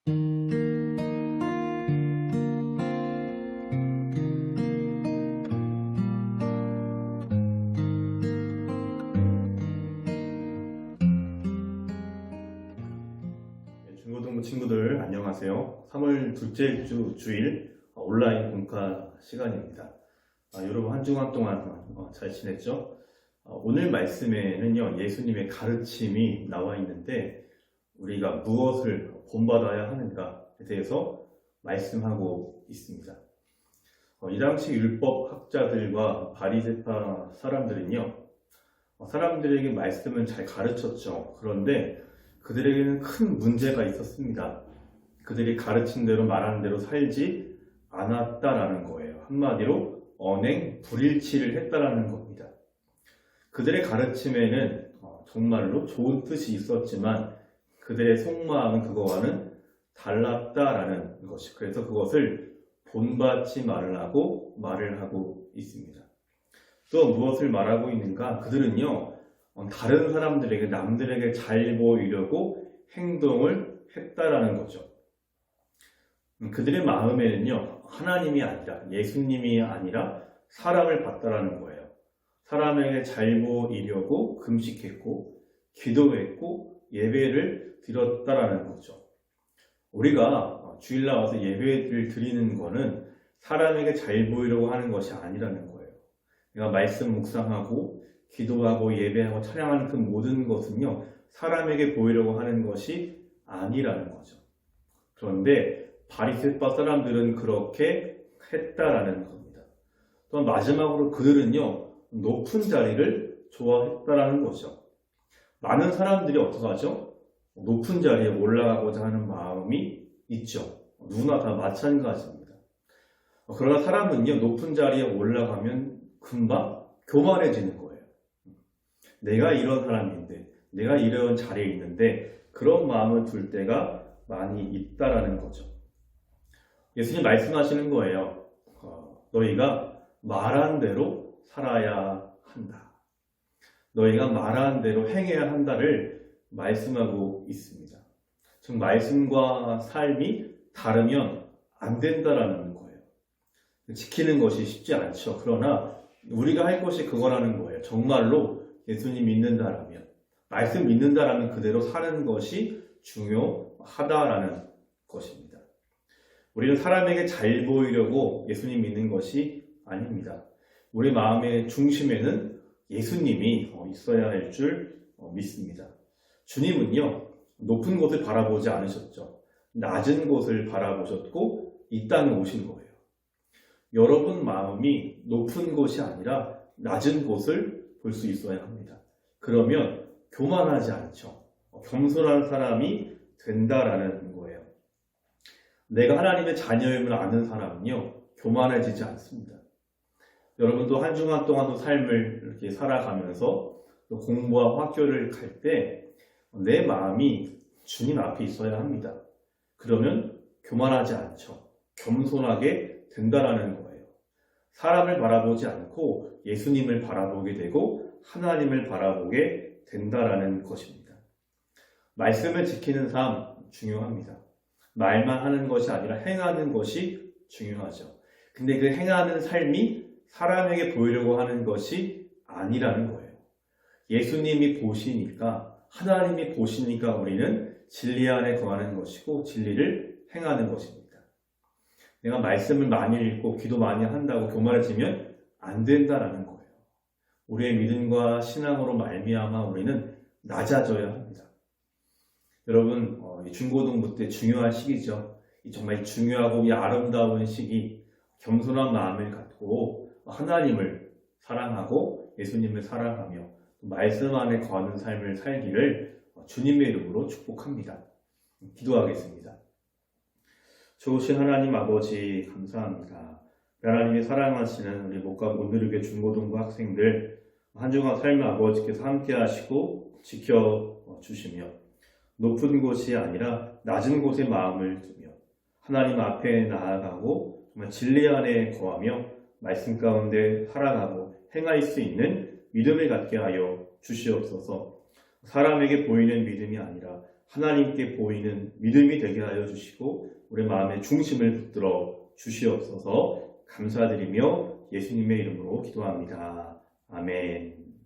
중고등부 친구들 안녕하세요. 3월 둘째 주 주일 온라인 공카 시간입니다. 여러분 한 주간 동안 잘 지냈죠? 오늘 말씀에는요, 예수님의 가르침이 나와 있는데 우리가 무엇을 본받아야 하는가에 대해서 말씀하고 있습니다. 이 당시 율법 학자들과 바리새파 사람들은요, 사람들에게 말씀을 잘 가르쳤죠. 그런데 그들에게는 큰 문제가 있었습니다. 그들이 가르친 대로 말하는 대로 살지 않았다라는 거예요. 한마디로 언행 불일치를 했다라는 겁니다. 그들의 가르침에는 정말로 좋은 뜻이 있었지만 그들의 속마음은 그거와는 달랐다라는 것이, 그래서 그것을 본받지 말라고 말을 하고 있습니다. 또 무엇을 말하고 있는가? 그들은요, 다른 사람들에게, 남들에게 잘 보이려고 행동을 했다라는 거죠. 그들의 마음에는요, 하나님이 아니라, 예수님이 아니라 사람을 봤다라는 거예요. 사람에게 잘 보이려고 금식했고, 기도했고, 예배를 드렸다라는 거죠. 우리가 주일 나와서 예배를 드리는 거는 사람에게 잘 보이려고 하는 것이 아니라는 거예요. 내가 말씀 묵상하고, 기도하고 예배하고 찬양하는 그 모든 것은요, 사람에게 보이려고 하는 것이 아니라는 거죠. 그런데 바리새파 사람들은 그렇게 했다라는 겁니다. 또 마지막으로 그들은요, 높은 자리를 좋아했다라는 거죠. 많은 사람들이 어떻게 하죠? 높은 자리에 올라가고자 하는 마음이 있죠. 누구나 다 마찬가지입니다. 그러나 사람은요, 높은 자리에 올라가면 금방 교만해지는 거예요. 내가 이런 사람인데, 내가 이런 자리에 있는데, 그런 마음을 둘 때가 많이 있다라는 거죠. 예수님 말씀하시는 거예요. 너희가 말한 대로 살아야 한다. 너희가 말한 대로 행해야 한다를 말씀하고 있습니다. 즉, 말씀과 삶이 다르면 안 된다라는 거예요. 지키는 것이 쉽지 않죠. 그러나 우리가 할 것이 그거라는 거예요. 정말로 예수님 믿는다라면, 말씀 믿는다라면 그대로 사는 것이 중요하다라는 것입니다. 우리는 사람에게 잘 보이려고 예수님 믿는 것이 아닙니다. 우리 마음의 중심에는 예수님이 있어야 할 줄 믿습니다. 주님은요, 높은 곳을 바라보지 않으셨죠. 낮은 곳을 바라보셨고 이 땅에 오신 거예요. 여러분 마음이 높은 곳이 아니라 낮은 곳을 볼 수 있어야 합니다. 그러면 교만하지 않죠. 겸손한 사람이 된다라는 거예요. 내가 하나님의 자녀임을 아는 사람은요, 교만해지지 않습니다. 여러분도 한 주간 동안도 삶을 이렇게 살아가면서 공부와 학교를 갈 때 내 마음이 주님 앞에 있어야 합니다. 그러면 교만하지 않죠. 겸손하게 된다라는 거예요. 사람을 바라보지 않고 예수님을 바라보게 되고 하나님을 바라보게 된다라는 것입니다. 말씀을 지키는 삶 중요합니다. 말만 하는 것이 아니라 행하는 것이 중요하죠. 근데 그 행하는 삶이 사람에게 보이려고 하는 것이 아니라는 거예요. 예수님이 보시니까, 하나님이 보시니까 우리는 진리 안에 거하는 것이고 진리를 행하는 것입니다. 내가 말씀을 많이 읽고 기도 많이 한다고 교만해지면 안 된다라는 거예요. 우리의 믿음과 신앙으로 말미암아 우리는 낮아져야 합니다. 여러분, 중고등부 때 중요한 시기죠. 정말 중요하고 이 아름다운 시기, 겸손한 마음을 갖고 하나님을 사랑하고 예수님을 사랑하며 말씀 안에 거하는 삶을 살기를 주님의 이름으로 축복합니다. 기도하겠습니다. 좋으신 하나님 아버지 감사합니다. 하나님이 사랑하시는 우리 목과 못 누리게 중고등부 학생들 한 주간 삶의 아버지께서 함께 하시고 지켜주시며 높은 곳이 아니라 낮은 곳에 마음을 두며 하나님 앞에 나아가고 정말 진리 안에 거하며 말씀 가운데 살아가고 행할 수 있는 믿음을 갖게 하여 주시옵소서. 사람에게 보이는 믿음이 아니라 하나님께 보이는 믿음이 되게 하여 주시고 우리 마음의 중심을 붙들어 주시옵소서. 감사드리며 예수님의 이름으로 기도합니다. 아멘.